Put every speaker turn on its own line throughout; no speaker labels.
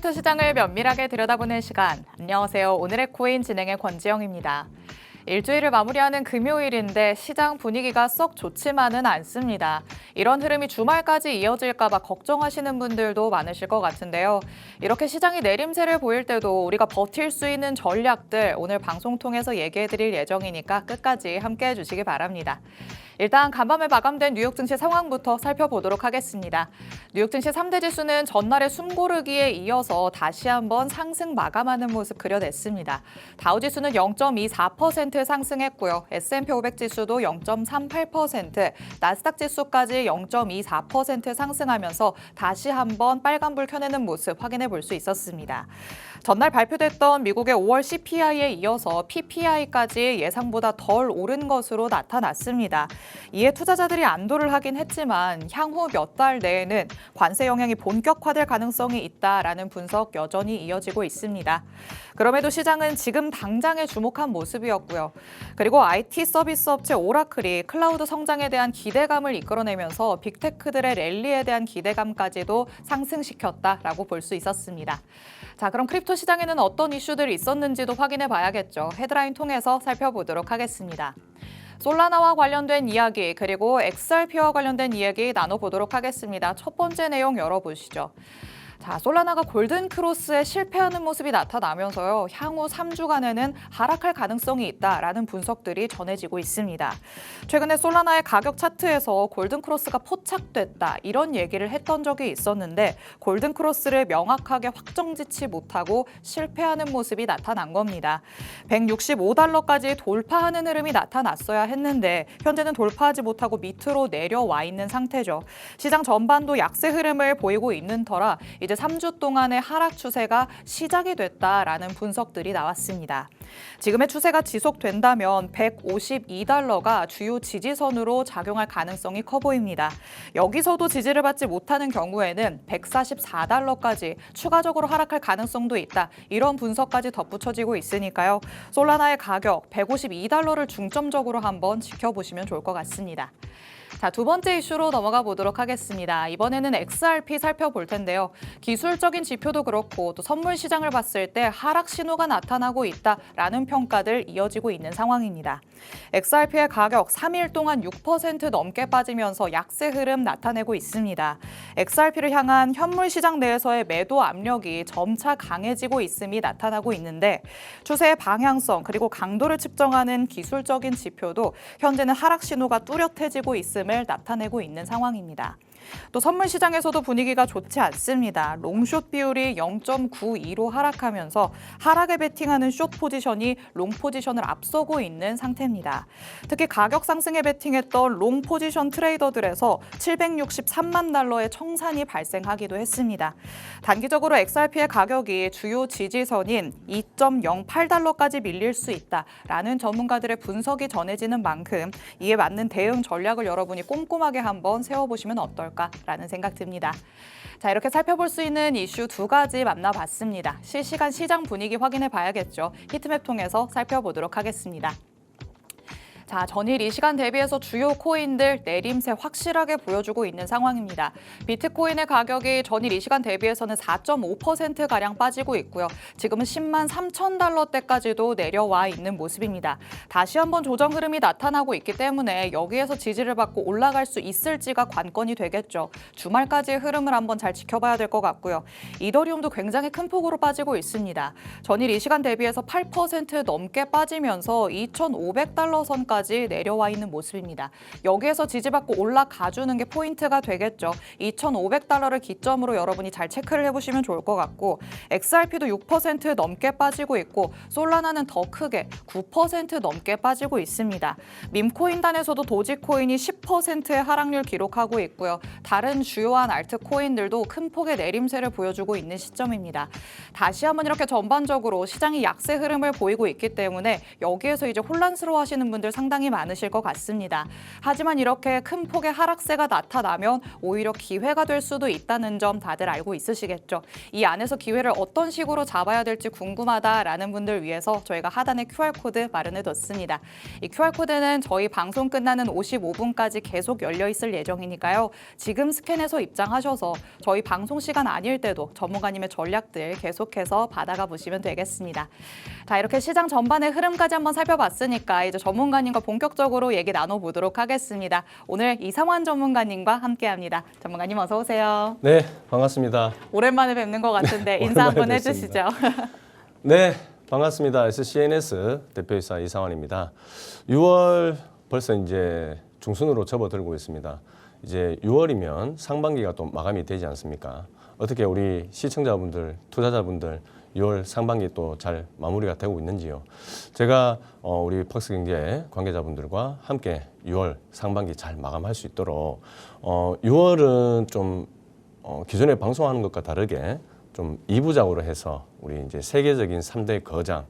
크립토 시장을 면밀하게 들여다보는 시간. 안녕하세요. 오늘의 코인 진행의 권지영입니다. 일주일을 마무리하는 금요일인데 시장 분위기가 썩 좋지만은 않습니다. 이런 흐름이 주말까지 이어질까 봐 걱정하시는 분들도 많으실 것 같은데요. 이렇게 시장이 내림세를 보일 때도 우리가 버틸 수 있는 전략들 오늘 방송 통해서 얘기해 드릴 예정이니까 끝까지 함께해 주시기 바랍니다. 일단 간밤에 마감된 뉴욕 증시 상황부터 살펴보도록 하겠습니다. 뉴욕 증시 3대 지수는 전날의 숨고르기에 이어서 다시 한번 상승 마감하는 모습 그려냈습니다. 다우 지수는 0.24% 상승했고요. S&P 500 지수도 0.38%, 나스닥 지수까지 0.24% 상승하면서 다시 한번 빨간불 켜내는 모습 확인해 볼 수 있었습니다. 전날 발표됐던 미국의 5월 CPI에 이어서 PPI까지 예상보다 덜 오른 것으로 나타났습니다. 이에 투자자들이 안도를 하긴 했지만 향후 몇 달 내에는 관세 영향이 본격화될 가능성이 있다라는 분석 여전히 이어지고 있습니다. 그럼에도 시장은 지금 당장에 주목한 모습이었고요. 그리고 IT 서비스 업체 오라클이 클라우드 성장에 대한 기대감을 이끌어내면서 빅테크들의 랠리에 대한 기대감까지도 상승시켰다라고 볼 수 있었습니다. 자, 그럼 크립토 시장에는 어떤 이슈들이 있었는지도 확인해 봐야겠죠. 헤드라인 통해서 살펴보도록 하겠습니다. 솔라나와 관련된 이야기 그리고 XRP와 관련된 이야기 나눠보도록 하겠습니다. 첫 번째 내용 열어보시죠. 자, 솔라나가 골든크로스에 실패하는 모습이 나타나면서요. 향후 3주간에는 하락할 가능성이 있다라는 분석들이 전해지고 있습니다. 최근에 솔라나의 가격 차트에서 골든크로스가 포착됐다 이런 얘기를 했던 적이 있었는데 골든크로스를 명확하게 확정짓지 못하고 실패하는 모습이 나타난 겁니다. 165달러까지 돌파하는 흐름이 나타났어야 했는데 현재는 돌파하지 못하고 밑으로 내려와 있는 상태죠. 시장 전반도 약세 흐름을 보이고 있는 터라 이제 3주 동안의 하락 추세가 시작이 됐다라는 분석들이 나왔습니다. 지금의 추세가 지속된다면 152달러가 주요 지지선으로 작용할 가능성이 커 보입니다. 여기서도 지지를 받지 못하는 경우에는 144달러까지 추가적으로 하락할 가능성도 있다. 이런 분석까지 덧붙여지고 있으니까요. 솔라나의 가격 152달러를 중점적으로 한번 지켜보시면 좋을 것 같습니다. 자, 두 번째 이슈로 넘어가 보도록 하겠습니다. 이번에는 XRP 살펴볼 텐데요. 기술적인 지표도 그렇고 또 선물 시장을 봤을 때 하락 신호가 나타나고 있다라는 평가들 이어지고 있는 상황입니다. XRP의 가격 3일 동안 6% 넘게 빠지면서 약세 흐름 나타내고 있습니다. XRP를 향한 현물 시장 내에서의 매도 압력이 점차 강해지고 있음이 나타나고 있는데 추세의 방향성 그리고 강도를 측정하는 기술적인 지표도 현재는 하락 신호가 뚜렷해지고 있음을 나타내고 있는 상황입니다. 또 선물 시장에서도 분위기가 좋지 않습니다. 롱숏 비율이 0.92로 하락하면서 하락에 베팅하는 숏 포지션이 롱 포지션을 앞서고 있는 상태입니다. 특히 가격 상승에 베팅했던 롱 포지션 트레이더들에서 763만 달러의 청산이 발생하기도 했습니다. 단기적으로 XRP의 가격이 주요 지지선인 2.08달러까지 밀릴 수 있다라는 전문가들의 분석이 전해지는 만큼 이에 맞는 대응 전략을 여러분이 꼼꼼하게 한번 세워보시면 어떨까라는 생각 듭니다. 자, 이렇게 살펴볼 수 있는 이슈 두 가지 만나봤습니다. 실시간 시장 분위기 확인해 봐야겠죠. 히트맵 통해서 살펴보도록 하겠습니다. 자, 전일 이 시간 대비해서 주요 코인들 내림세 확실하게 보여주고 있는 상황입니다. 비트코인의 가격이 전일 이 시간 대비해서는 4.5%가량 빠지고 있고요. 지금은 10만 3천 달러대까지도 내려와 있는 모습입니다. 다시 한번 조정 흐름이 나타나고 있기 때문에 여기에서 지지를 받고 올라갈 수 있을지가 관건이 되겠죠. 주말까지의 흐름을 한번 잘 지켜봐야 될 것 같고요. 이더리움도 굉장히 큰 폭으로 빠지고 있습니다. 전일 이 시간 대비해서 8% 넘게 빠지면서 2,500달러 선까지 내려와 있는 모습입니다. 여기에서 지지받고 올라가주는 게 포인트가 되겠죠. 2,500달러를 기점으로 여러분이 잘 체크를 해보시면 좋을 것 같고 XRP도 6% 넘게 빠지고 있고 솔라나는 더 크게 9% 넘게 빠지고 있습니다. 밈코인단에서도 도지코인이 10%의 하락률 기록하고 있고요. 다른 주요한 알트코인들도 큰 폭의 내림세를 보여주고 있는 시점입니다. 다시 한번 이렇게 전반적으로 시장이 약세 흐름을 보이고 있기 때문에 여기에서 이제 혼란스러워하시는 분들 상당히 많으실 것 같습니다. 하지만 이렇게 큰 폭의 하락세가 나타나면 오히려 기회가 될 수도 있다는 점 다들 알고 있으시겠죠. 이 안에서 기회를 어떤 식으로 잡아야 될지 궁금하다라는 분들 위해서 저희가 하단에 QR코드 마련해뒀습니다. 이 QR코드는 저희 방송 끝나는 55분까지 계속 열려 있을 예정이니까요. 지금 스캔해서 입장하셔서 저희 방송 시간 아닐 때도 전문가님의 전략들 계속해서 받아가 보시면 되겠습니다. 자, 이렇게 시장 전반의 흐름까지 한번 살펴봤으니까 이제 전문가님과 본격적으로 얘기 나눠보도록 하겠습니다. 오늘 이상환 전문가님과 함께합니다. 전문가님 어서 오세요.
네, 반갑습니다.
오랜만에 뵙는 것 같은데 인사 한번 해주시죠.
네, 반갑습니다. SCNS 대표이사 이상환입니다. 6월 벌써 이제 중순으로 접어들고 있습니다. 이제 6월이면 상반기가 또 마감이 되지 않습니까? 어떻게 우리 시청자분들, 투자자분들 6월 상반기 또 잘 마무리가 되고 있는지요? 제가 우리 팍스경제 관계자분들과 함께 6월 상반기 잘 마감할 수 있도록 6월은 좀 기존에 방송하는 것과 다르게 좀 2부작으로 해서 우리 이제 세계적인 3대 거장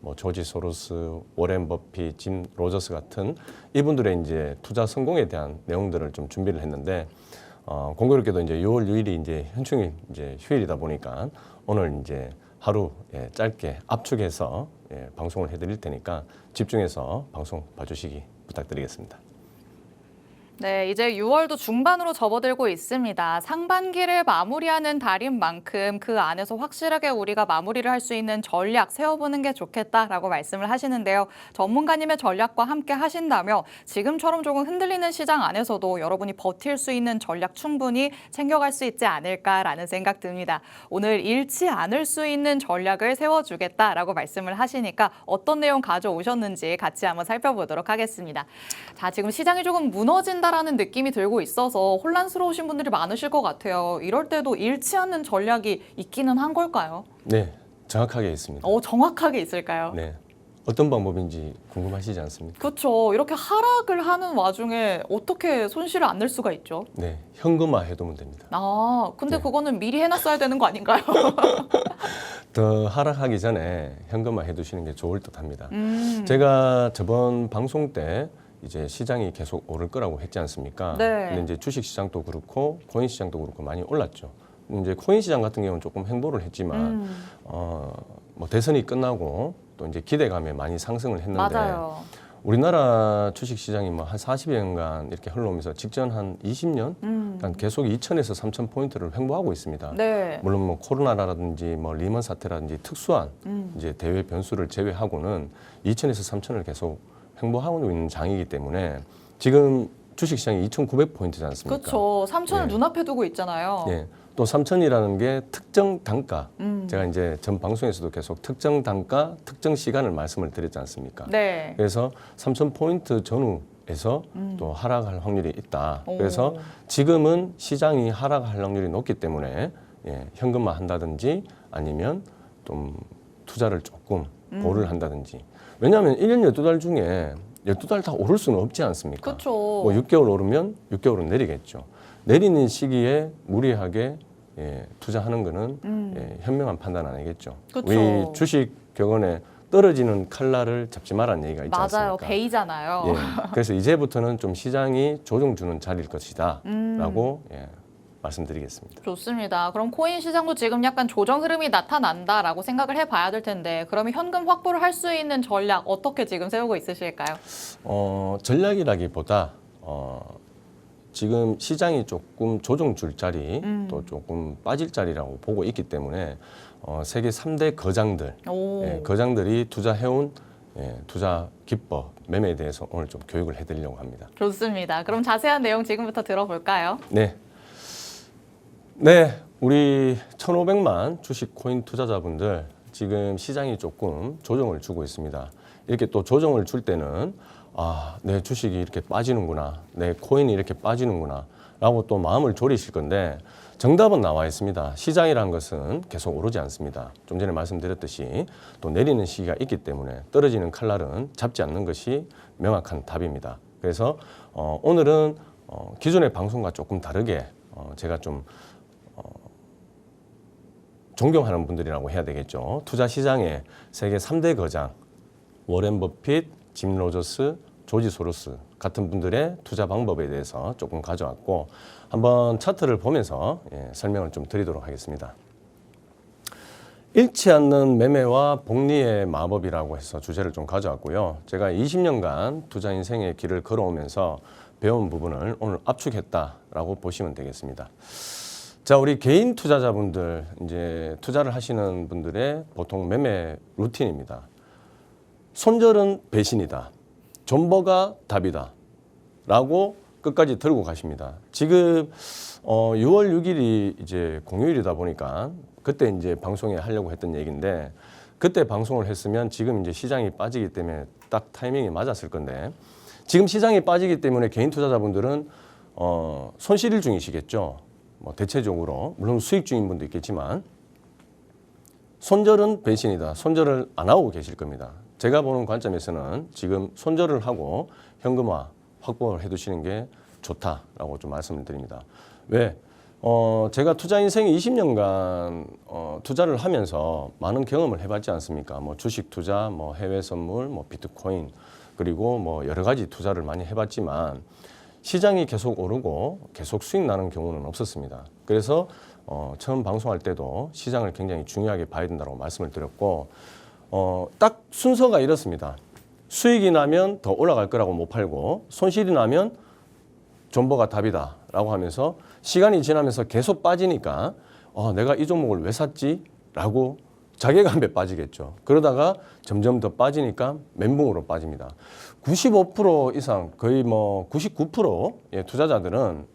뭐 조지 소로스, 워렌 버핏, 짐 로저스 같은 이분들의 이제 투자 성공에 대한 내용들을 좀 준비를 했는데 공교롭게도 이제 6월 6일이 이제 현충일 이제 휴일이다 보니까 오늘 이제 하루 짧게 압축해서 방송을 해드릴 테니까 집중해서 방송 봐주시기 부탁드리겠습니다.
네, 이제 6월도 중반으로 접어들고 있습니다. 상반기를 마무리하는 달인 만큼 그 안에서 확실하게 우리가 마무리를 할 수 있는 전략 세워보는 게 좋겠다라고 말씀을 하시는데요. 전문가님의 전략과 함께 하신다면 지금처럼 조금 흔들리는 시장 안에서도 여러분이 버틸 수 있는 전략 충분히 챙겨갈 수 있지 않을까라는 생각 듭니다. 오늘 잃지 않을 수 있는 전략을 세워주겠다라고 말씀을 하시니까 어떤 내용 가져오셨는지 같이 한번 살펴보도록 하겠습니다. 자, 지금 시장이 조금 무너진다 라는 느낌이 들고 있어서 혼란스러우신 분들이 많으실 것 같아요. 이럴 때도 잃지 않는 전략이 있기는 한 걸까요?
네, 정확하게 있습니다.
정확하게 있을까요?
네, 어떤 방법인지 궁금하시지 않습니까?
그렇죠. 이렇게 하락을 하는 와중에 어떻게 손실을 안 낼 수가 있죠?
네, 현금화 해두면 됩니다.
근데
네.
그거는 미리 해놨어야 되는 거 아닌가요?
더 하락하기 전에 현금화 해두시는 게 좋을 듯합니다. 제가 저번 방송 때 이제 시장이 계속 오를 거라고 했지 않습니까?
네.
근데 이제 주식 시장도 그렇고 코인 시장도 그렇고 많이 올랐죠. 이제 코인 시장 같은 경우는 조금 행보를 했지만 뭐 대선이 끝나고 또 이제 기대감에 많이 상승을 했는데
맞아요.
우리나라 주식 시장이 뭐 한 40여년간 이렇게 흘러오면서 직전 한 20년 계속 2,000에서 3,000 포인트를 횡보하고 있습니다.
네.
물론 뭐 코로나라든지 뭐 리먼 사태라든지 특수한 이제 대외 변수를 제외하고는 2,000에서 3,000을 계속 횡보하고 있는 장이기 때문에 지금 주식시장이 2,900포인트지 않습니까?
그렇죠. 3천을
예.
눈앞에 두고 있잖아요.
예. 또 3,000이라는 게 특정 단가. 제가 이제 전 방송에서도 계속 특정 단가, 특정 시간을 말씀을 드렸지 않습니까?
네.
그래서 3,000포인트 전후에서 또 하락할 확률이 있다.
오.
그래서 지금은 시장이 하락할 확률이 높기 때문에 현금화 한다든지 아니면 좀 투자를 조금 보를 한다든지. 왜냐하면 1년 12달 중에 12달 다 오를 수는 없지 않습니까?
그렇죠.
뭐 6개월 오르면 6개월은 내리겠죠. 내리는 시기에 무리하게 투자하는 거는 현명한 판단 아니겠죠.
그쵸.
우리 주식 격언에 떨어지는 칼날을 잡지 말라는 얘기가 있지
맞아요.
않습니까?
베이잖아요.
그래서 이제부터는 좀 시장이 조정 주는 자리일 것이다 라고 말씀드리겠습니다.
좋습니다. 그럼 코인 시장도 지금 약간 조정 흐름이 나타난다라고 생각을 해봐야 될 텐데 그러면 현금 확보를 할 수 있는 전략 어떻게 지금 세우고 있으실까요?
전략이라기보다 지금 시장이 조금 조정 줄 자리 또 조금 빠질 자리라고 보고 있기 때문에 세계 3대 거장들,
오.
거장들이 투자해온 투자 기법, 매매에 대해서 오늘 좀 교육을 해드리려고 합니다.
좋습니다. 그럼 자세한 내용 지금부터 들어볼까요?
네. 네, 우리 1,500만 주식 코인 투자자분들 지금 시장이 조금 조정을 주고 있습니다. 이렇게 또 조정을 줄 때는 내 주식이 이렇게 빠지는구나, 내 코인이 이렇게 빠지는구나 라고 또 마음을 졸이실 건데 정답은 나와 있습니다. 시장이라는 것은 계속 오르지 않습니다. 좀 전에 말씀드렸듯이 또 내리는 시기가 있기 때문에 떨어지는 칼날은 잡지 않는 것이 명확한 답입니다. 그래서 오늘은 기존의 방송과 조금 다르게 제가 좀 존경하는 분들이라고 해야 되겠죠. 투자 시장의 세계 3대 거장 워렌 버핏, 짐 로저스, 조지 소로스 같은 분들의 투자 방법에 대해서 조금 가져왔고 한번 차트를 보면서 설명을 좀 드리도록 하겠습니다. 잃지 않는 매매와 복리의 마법이라고 해서 주제를 좀 가져왔고요. 제가 20년간 투자 인생의 길을 걸어오면서 배운 부분을 오늘 압축했다라고 보시면 되겠습니다. 자, 우리 개인 투자자분들, 이제 투자를 하시는 분들의 보통 매매 루틴입니다. 손절은 배신이다. 존버가 답이다. 라고 끝까지 들고 가십니다. 지금 6월 6일이 이제 공휴일이다 보니까 그때 이제 방송에 하려고 했던 얘기인데 그때 방송을 했으면 지금 이제 시장이 빠지기 때문에 딱 타이밍이 맞았을 건데 지금 시장이 빠지기 때문에 개인 투자자분들은 손실일 중이시겠죠. 뭐 대체적으로 물론 수익 중인 분도 있겠지만 손절은 배신이다. 손절을 안 하고 계실 겁니다. 제가 보는 관점에서는 지금 손절을 하고 현금화 확보를 해두시는 게 좋다라고 좀 말씀을 드립니다. 왜? 제가 투자 인생 20년간 투자를 하면서 많은 경험을 해봤지 않습니까? 뭐 주식 투자, 뭐 해외 선물, 뭐 비트코인 그리고 뭐 여러 가지 투자를 많이 해봤지만 시장이 계속 오르고 계속 수익 나는 경우는 없었습니다. 그래서 처음 방송할 때도 시장을 굉장히 중요하게 봐야 된다고 말씀을 드렸고 딱 순서가 이렇습니다. 수익이 나면 더 올라갈 거라고 못 팔고 손실이 나면 존버가 답이다 라고 하면서 시간이 지나면서 계속 빠지니까 내가 이 종목을 왜 샀지? 라고 자괴감에 빠지겠죠. 그러다가 점점 더 빠지니까 멘붕으로 빠집니다. 95% 이상 거의 뭐 99%의 투자자들은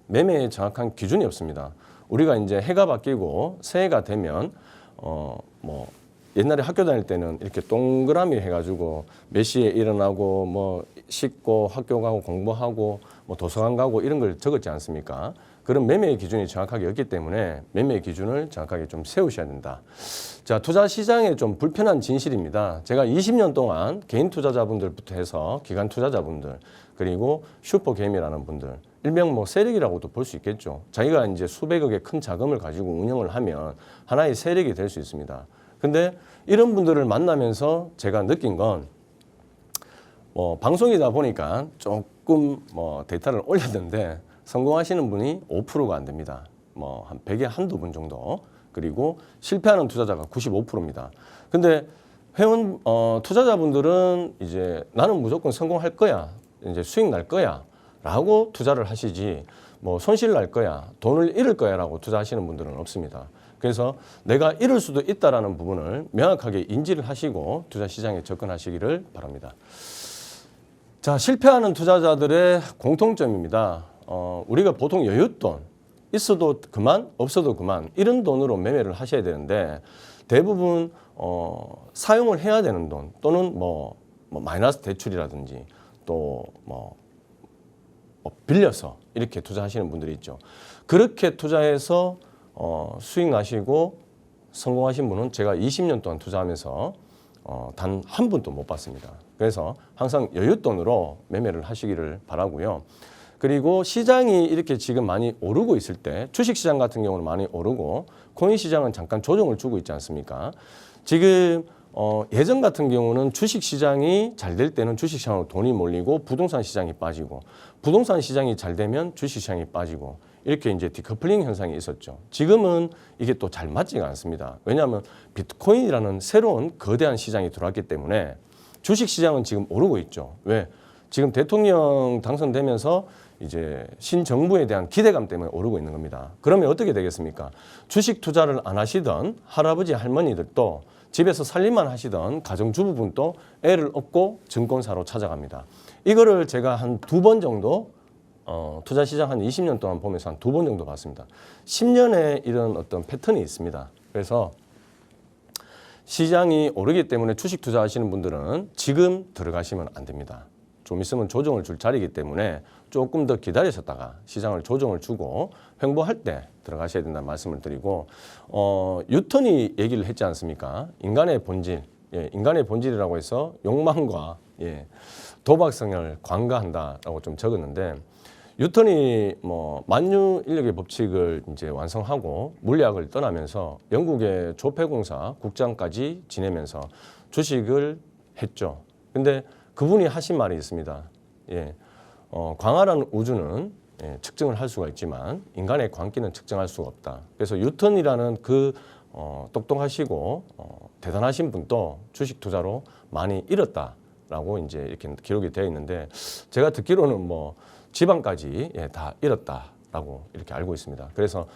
매매에 정확한 기준이 없습니다. 우리가 이제 해가 바뀌고 새해가 되면 뭐 옛날에 학교 다닐 때는 이렇게 동그라미 해가지고 몇 시에 일어나고 뭐 씻고 학교 가고 공부하고 뭐 도서관 가고 이런 걸 적었지 않습니까? 그런 매매의 기준이 정확하게 없기 때문에 매매의 기준을 정확하게 좀 세우셔야 된다. 자, 투자 시장에 좀 불편한 진실입니다. 제가 20년 동안 개인 투자자분들부터 해서 기관 투자자분들 그리고 슈퍼게임이라는 분들 일명 뭐 세력이라고도 볼 수 있겠죠. 자기가 이제 수백억의 큰 자금을 가지고 운영을 하면 하나의 세력이 될 수 있습니다. 근데 이런 분들을 만나면서 제가 느낀 건 방송이다 보니까 조금 데이터를 올렸는데 성공하시는 분이 5%가 안 됩니다. 뭐 한 100에 한두 분 정도. 그리고 실패하는 투자자가 95%입니다. 근데 회원 투자자분들은 이제 나는 무조건 성공할 거야. 이제 수익 날 거야. 라고 투자를 하시지 뭐 손실 날 거야. 돈을 잃을 거야. 라고 투자하시는 분들은 없습니다. 그래서 내가 잃을 수도 있다라는 부분을 명확하게 인지를 하시고 투자 시장에 접근하시기를 바랍니다. 자, 실패하는 투자자들의 공통점입니다. 우리가 보통 여윳돈 있어도 그만 없어도 그만 이런 돈으로 매매를 하셔야 되는데 대부분 사용을 해야 되는 돈 또는 뭐 마이너스 대출이라든지 또 뭐 빌려서 이렇게 투자하시는 분들이 있죠. 그렇게 투자해서 수익 나시고 성공하신 분은 제가 20년 동안 투자하면서 단 한 분도 못 봤습니다. 그래서 항상 여윳돈으로 매매를 하시기를 바라고요. 그리고 시장이 이렇게 지금 많이 오르고 있을 때 주식시장 같은 경우는 많이 오르고 코인 시장은 잠깐 조정을 주고 있지 않습니까? 지금 예전 같은 경우는 주식시장이 잘 될 때는 주식시장으로 돈이 몰리고 부동산 시장이 빠지고 부동산 시장이 잘 되면 주식시장이 빠지고 이렇게 이제 디커플링 현상이 있었죠. 지금은 이게 또 잘 맞지가 않습니다. 왜냐하면 비트코인이라는 새로운 거대한 시장이 들어왔기 때문에 주식시장은 지금 오르고 있죠. 왜? 지금 대통령 당선되면서 이제 신정부에 대한 기대감 때문에 오르고 있는 겁니다. 그러면 어떻게 되겠습니까? 주식 투자를 안 하시던 할아버지 할머니들도 집에서 살림만 하시던 가정주부분도 애를 업고 증권사로 찾아갑니다. 이거를 제가 한 2번 정도 투자시장 한 20년 동안 보면서 한 2번 정도 봤습니다. 10년에 이런 어떤 패턴이 있습니다. 그래서 시장이 오르기 때문에 주식 투자하시는 분들은 지금 들어가시면 안 됩니다. 좀 있으면 조정을 줄 자리이기 때문에 조금 더 기다리셨다가 시장을 조정을 주고 횡보할 때 들어가셔야 된다는 말씀을 드리고 뉴턴이 얘기를 했지 않습니까? 인간의 본질, 인간의 본질이라고 해서 욕망과 도박성을 관가한다라고 좀 적었는데 뉴턴이 뭐 만유 인력의 법칙을 이제 완성하고 물리학을 떠나면서 영국의 조폐공사 국장까지 지내면서 주식을 했죠. 근데 그분이 하신 말이 있습니다. 예, 광활한 우주는 측정을 할 수가 있지만 인간의 광기는 측정할 수가 없다. 그래서 뉴턴이라는 그 똑똑하시고 대단하신 분도 주식 투자로 많이 잃었다라고 이제 이렇게 기록이 되어 있는데 제가 듣기로는 뭐 지방까지 다 잃었다라고 이렇게 알고 있습니다. 그래서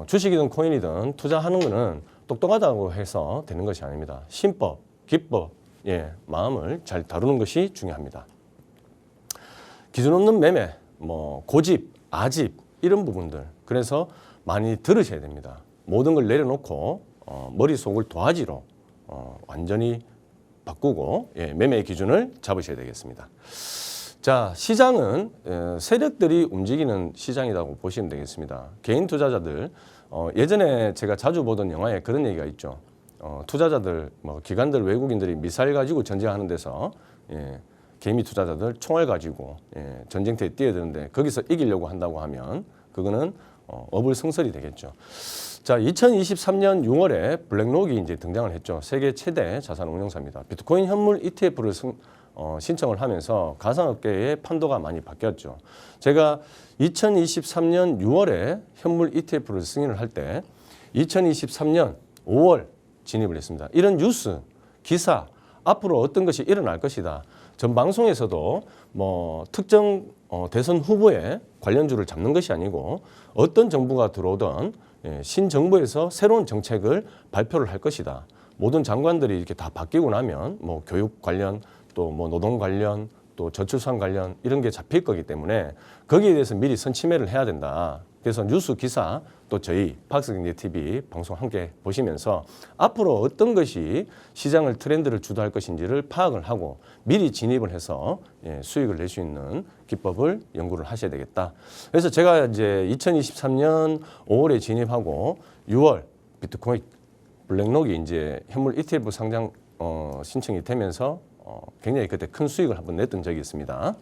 주식이든 코인이든 투자하는 거는 똑똑하다고 해서 되는 것이 아닙니다. 신법, 기법, 마음을 잘 다루는 것이 중요합니다. 기준 없는 매매, 뭐 고집, 아집 이런 부분들 그래서 많이 들으셔야 됩니다. 모든 걸 내려놓고 머릿속을 도화지로 완전히 바꾸고 매매의 기준을 잡으셔야 되겠습니다. 자, 시장은 세력들이 움직이는 시장이라고 보시면 되겠습니다. 개인 투자자들 예전에 제가 자주 보던 영화에 그런 얘기가 있죠. 투자자들, 뭐 기관들, 외국인들이 미사일 가지고 전쟁하는 데서 개미 투자자들 총알 가지고 전쟁터에 뛰어드는데 거기서 이기려고 한다고 하면 그거는 어불성설이 되겠죠. 자, 2023년 6월에 블랙록이 이제 등장을 했죠. 세계 최대 자산 운용사입니다. 비트코인 현물 ETF를 신청을 하면서 가상업계의 판도가 많이 바뀌었죠. 제가 2023년 6월에 현물 ETF를 승인을 할 때 2023년 5월 진입을 했습니다. 이런 뉴스, 기사, 앞으로 어떤 것이 일어날 것이다. 전 방송에서도 뭐 특정 대선 후보의 관련주를 잡는 것이 아니고 어떤 정부가 들어오던 신정부에서 새로운 정책을 발표를 할 것이다. 모든 장관들이 이렇게 다 바뀌고 나면 뭐 교육 관련 또 뭐 노동 관련 또 저출산 관련 이런 게 잡힐 거기 때문에 거기에 대해서 미리 선침해를 해야 된다. 그래서 뉴스 기사 또 저희 박스경제TV 방송 함께 보시면서 앞으로 어떤 것이 시장을 트렌드를 주도할 것인지를 파악을 하고 미리 진입을 해서 수익을 낼 수 있는 기법을 연구를 하셔야 되겠다. 그래서 제가 이제 2023년 5월에 진입하고 6월 비트코인 블랙록이 이제 현물 ETF 상장 신청이 되면서 굉장히 그때 큰 수익을 한번 냈던 적이 있습니다.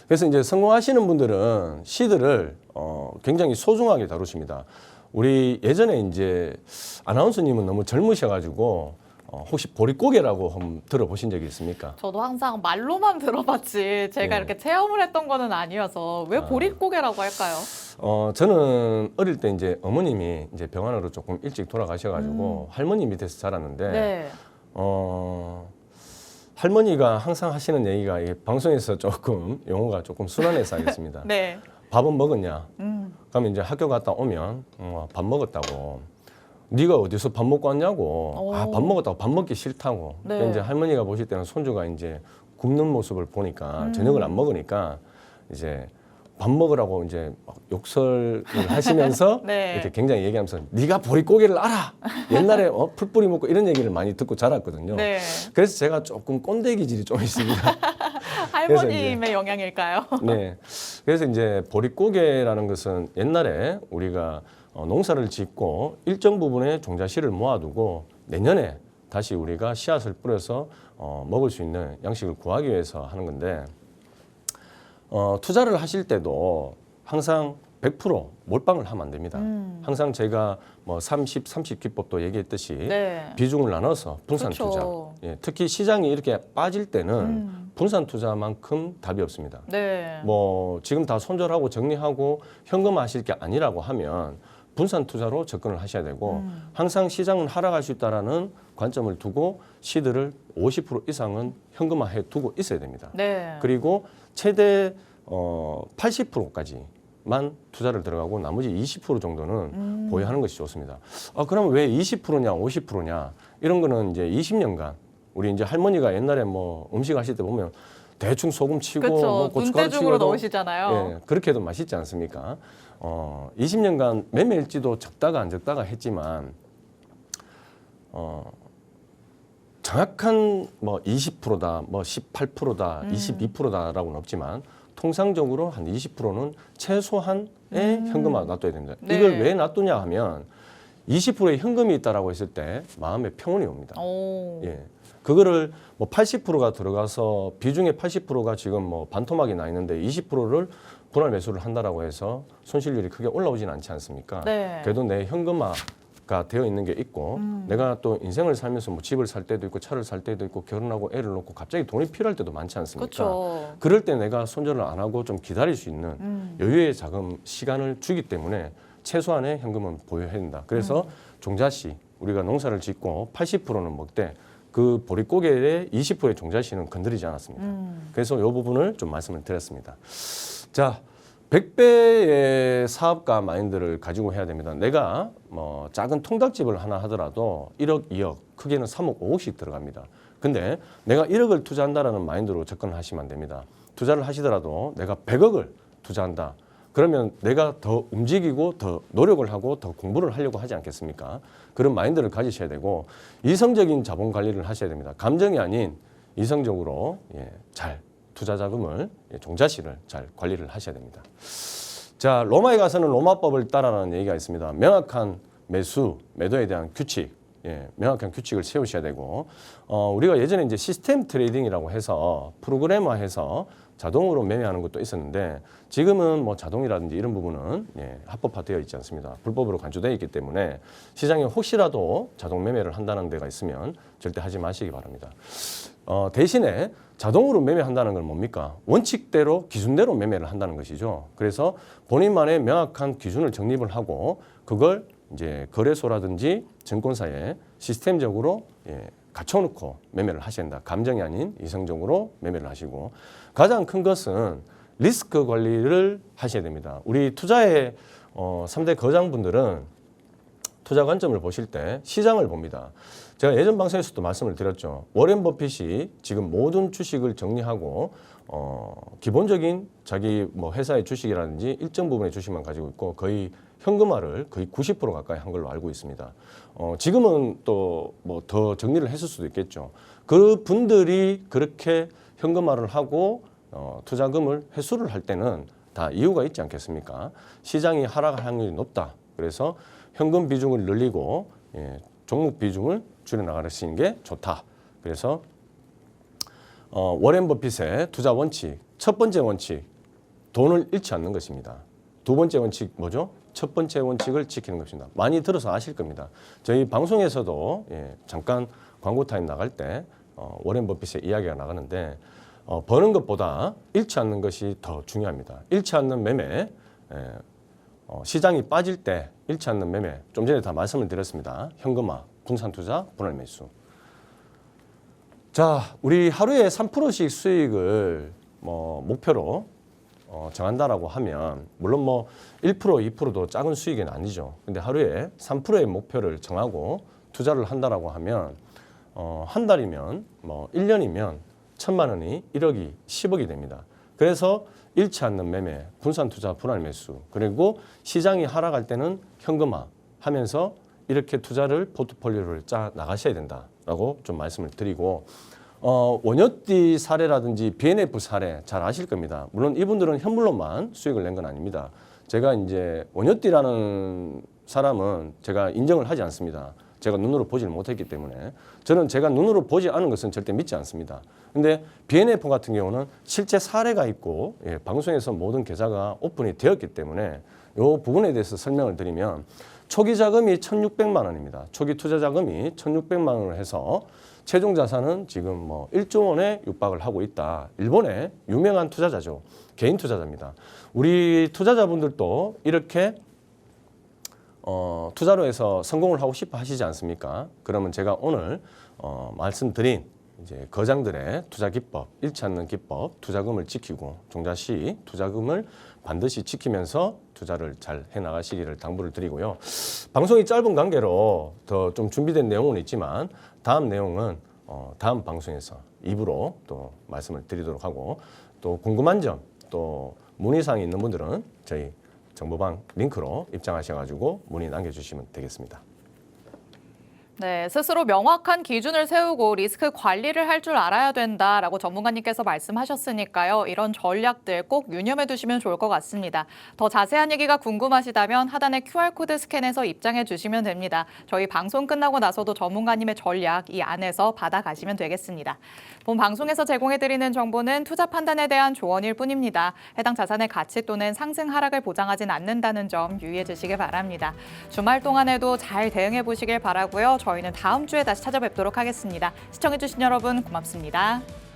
그래서 이제 성공하시는 분들은 시드를 굉장히 소중하게 다루십니다. 우리 예전에 이제 아나운서님은 너무 젊으셔가지고 혹시 보릿고개라고 한번 들어보신 적이 있습니까?
저도 항상 말로만 들어봤지 제가 이렇게 체험을 했던 거는 아니어서 왜 보릿고개라고 할까요?
저는 어릴 때 이제 어머님이 이제 병원으로 조금 일찍 돌아가셔가지고 할머니 밑에서 자랐는데
네.
할머니가 항상 하시는 얘기가 이게 방송에서 조금 용어가 조금 순환해서 하겠습니다.
네.
밥은 먹었냐? 그러면 이제 학교 갔다 오면 밥 먹었다고. 네가 어디서 밥 먹고 왔냐고. 아, 밥 먹었다고. 밥 먹기 싫다고.
네.
이제 할머니가 보실 때는 손주가 이제 굶는 모습을 보니까 저녁을 안 먹으니까 이제 밥 먹으라고 이제 막 욕설을 하시면서
네.
이렇게 굉장히 얘기하면서 네가 보릿고개를 알아. 옛날에 풀뿌리 먹고 이런 얘기를 많이 듣고 자랐거든요.
네.
그래서 제가 조금 꼰대 기질이 좀 있습니다.
할머님의 영향일까요?
네. 그래서 이제 보릿고개라는 것은 옛날에 우리가 농사를 짓고 일정 부분의 종자씨를 모아두고 내년에 다시 우리가 씨앗을 뿌려서 먹을 수 있는 양식을 구하기 위해서 하는 건데 투자를 하실 때도 항상 100% 몰빵을 하면 안 됩니다. 항상 제가 뭐 30 기법도 얘기했듯이
네.
비중을 나눠서 분산
그렇죠.
투자. 특히 시장이 이렇게 빠질 때는 분산 투자만큼 답이 없습니다.
네.
뭐 지금 다 손절하고 정리하고 현금화하실 게 아니라고 하면 분산 투자로 접근을 하셔야 되고 항상 시장은 하락할 수 있다라는 관점을 두고 시드를 50% 이상은 현금화해 두고 있어야 됩니다.
네.
그리고 최대 80%까지만 투자를 들어가고 나머지 20% 정도는 보유하는 것이 좋습니다. 그러면 왜 20%냐 50%냐 이런 거는 이제 20년간 우리 이제 할머니가 옛날에 뭐 음식 하실 때 보면 대충 소금 치고
그렇죠.
뭐 고춧가루
눈대중으로
치고
넣으시잖아요.
그렇게 해도 맛있지 않습니까? 20년간 매매일지도 적다가 안 적다가 했지만 정확한 뭐 20%다, 뭐 18%다, 22%다라고는 없지만 통상적으로 한 20%는 최소한의 현금화 놔둬야 됩니다.
네.
이걸 왜 놔두냐 하면 20%의 현금이 있다라고 했을 때 마음의 평온이 옵니다.
오.
예. 그거를 뭐 80%가 들어가서 비중의 80%가 지금 뭐 반토막이 나 있는데 20%를 분할 매수를 한다라고 해서 손실률이 크게 올라오지는 않지 않습니까?
네.
그래도 내 현금화 가 되어 있는 게 있고 내가 또 인생을 살면서 뭐 집을 살 때도 있고 차를 살 때도 있고 결혼하고 애를 놓고 갑자기 돈이 필요할 때도 많지 않습니까?
그렇죠.
그럴 때 내가 손절을 안 하고 좀 기다릴 수 있는 여유의 자금 시간을 주기 때문에 최소한의 현금은 보유해야 된다. 그래서 종자시 우리가 농사를 짓고 80%는 먹되 그 보릿고개의 20%의 종자시는 건드리지 않았습니다. 그래서 이 부분을 좀 말씀을 드렸습니다. 자, 100배의 사업가 마인드를 가지고 해야 됩니다. 내가 뭐 작은 통닭집을 하나 하더라도 1억, 2억, 크게는 3억, 5억씩 들어갑니다. 근데 내가 1억을 투자한다라는 마인드로 접근하시면 안 됩니다. 투자를 하시더라도 내가 100억을 투자한다. 그러면 내가 더 움직이고 더 노력을 하고 더 공부를 하려고 하지 않겠습니까? 그런 마인드를 가지셔야 되고 이성적인 자본 관리를 하셔야 됩니다. 감정이 아닌 이성적으로 잘 투자 자금을 종자시를 잘 관리를 하셔야 됩니다. 자, 로마에 가서는 로마법을 따라라는 얘기가 있습니다. 명확한 매수, 매도에 대한 규칙, 명확한 규칙을 세우셔야 되고 우리가 예전에 이제 시스템 트레이딩이라고 해서 프로그래머해서 자동으로 매매하는 것도 있었는데 지금은 뭐 자동이라든지 이런 부분은 합법화되어 있지 않습니다. 불법으로 간주되어 있기 때문에 시장에 혹시라도 자동 매매를 한다는 데가 있으면 절대 하지 마시기 바랍니다. 대신에 자동으로 매매한다는 건 뭡니까? 원칙대로 기준대로 매매를 한다는 것이죠. 그래서 본인만의 명확한 기준을 정립을 하고 그걸 이제 거래소라든지 증권사에 시스템적으로 갖춰놓고 매매를 하셔야 된다. 감정이 아닌 이성적으로 매매를 하시고 가장 큰 것은 리스크 관리를 하셔야 됩니다. 우리 투자의 3대 거장분들은 투자 관점을 보실 때 시장을 봅니다. 제가 예전 방송에서도 말씀을 드렸죠. 워렌 버핏이 지금 모든 주식을 정리하고 기본적인 자기 뭐 회사의 주식이라든지 일정 부분의 주식만 가지고 있고 거의 현금화를 거의 90% 가까이 한 걸로 알고 있습니다. 지금은 또 뭐 더 정리를 했을 수도 있겠죠. 그 분들이 그렇게 현금화를 하고 투자금을 회수를 할 때는 다 이유가 있지 않겠습니까? 시장이 하락할 확률이 높다. 그래서 현금 비중을 늘리고 종목 비중을 줄여나가시는 게 좋다. 그래서 워렌 버핏의 투자 원칙, 첫 번째 원칙, 돈을 잃지 않는 것입니다. 두 번째 원칙 뭐죠? 첫 번째 원칙을 지키는 것입니다. 많이 들어서 아실 겁니다. 저희 방송에서도 잠깐 광고 타임 나갈 때 워렌 버핏의 이야기가 나가는데 버는 것보다 잃지 않는 것이 더 중요합니다. 잃지 않는 매매, 시장이 빠질 때 잃지 않는 매매, 좀 전에 다 말씀을 드렸습니다. 현금화, 분산투자, 분할매수. 자, 우리 하루에 3%씩 수익을 목표로 정한다라고 하면 물론 뭐 1%, 2%도 작은 수익은 아니죠. 근데 하루에 3%의 목표를 정하고 투자를 한다라고 하면 한 달이면 뭐 1년이면 1,000만 원이 1억이 10억이 됩니다. 그래서 잃지 않는 매매, 분산투자, 분할매수 그리고 시장이 하락할 때는 현금화 하면서 이렇게 투자를 포트폴리오를 짜 나가셔야 된다라고 좀 말씀을 드리고 원효띠 사례라든지 BNF 사례 잘 아실 겁니다. 물론 이분들은 현물로만 수익을 낸 건 아닙니다. 제가 이제 원효띠라는 사람은 제가 인정을 하지 않습니다. 제가 눈으로 보지를 못했기 때문에 저는 제가 눈으로 보지 않은 것은 절대 믿지 않습니다. 근데 BNF 같은 경우는 실제 사례가 있고 방송에서 모든 계좌가 오픈이 되었기 때문에 이 부분에 대해서 설명을 드리면 초기 자금이 1,600만 원입니다. 초기 투자 자금이 1,600만 원을 해서 최종 자산은 지금 뭐 1조 원에 육박을 하고 있다. 일본의 유명한 투자자죠. 개인 투자자입니다. 우리 투자자분들도 이렇게 투자로 해서 성공을 하고 싶어 하시지 않습니까? 그러면 제가 오늘 말씀드린 이제 거장들의 투자 기법, 잃지 않는 기법, 투자금을 지키고 종자시 투자금을 반드시 지키면서 투자를 잘 해나가시기를 당부를 드리고요. 방송이 짧은 관계로 더 좀 준비된 내용은 있지만 다음 내용은 다음 방송에서 2부로 또 말씀을 드리도록 하고 또 궁금한 점, 또 문의사항이 있는 분들은 저희 정보방 링크로 입장하셔가지고 문의 남겨주시면 되겠습니다.
네, 스스로 명확한 기준을 세우고 리스크 관리를 할 줄 알아야 된다라고 전문가님께서 말씀하셨으니까요. 이런 전략들 꼭 유념해 두시면 좋을 것 같습니다. 더 자세한 얘기가 궁금하시다면 하단의 QR코드 스캔해서 입장해 주시면 됩니다. 저희 방송 끝나고 나서도 전문가님의 전략 이 안에서 받아가시면 되겠습니다. 본 방송에서 제공해드리는 정보는 투자 판단에 대한 조언일 뿐입니다. 해당 자산의 가치 또는 상승 하락을 보장하진 않는다는 점 유의해 주시길 바랍니다. 주말 동안에도 잘 대응해 보시길 바라고요. 저희는 다음 주에 다시 찾아뵙도록 하겠습니다. 시청해주신 여러분 고맙습니다.